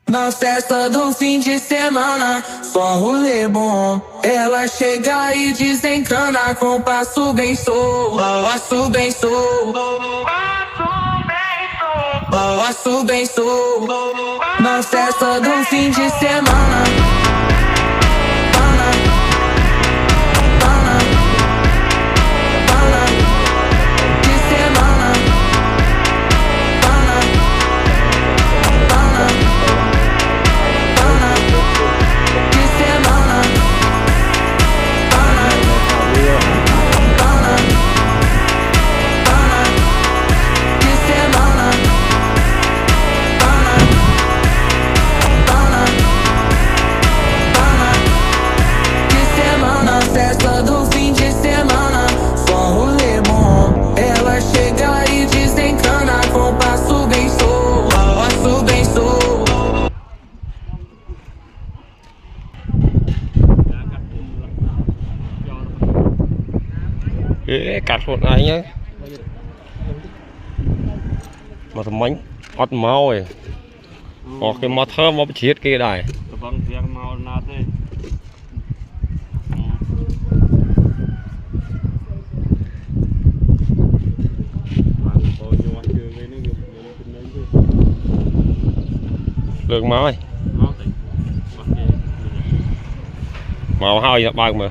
Na festa do fim de semana, só um rolê bom. Ela chega e desencana com passo bem solto, passo bem solto, passo bem solto. Na festa do fim de semana. Festa do fim de semana, só um rolê bom. Ela chega e desencana com passo bem solto, passo bem solto. Cắt một này nhá mà thầm bánh ót máu rồi có cái máu thơm máu chết kia này được máu ơi máu hơi bao mà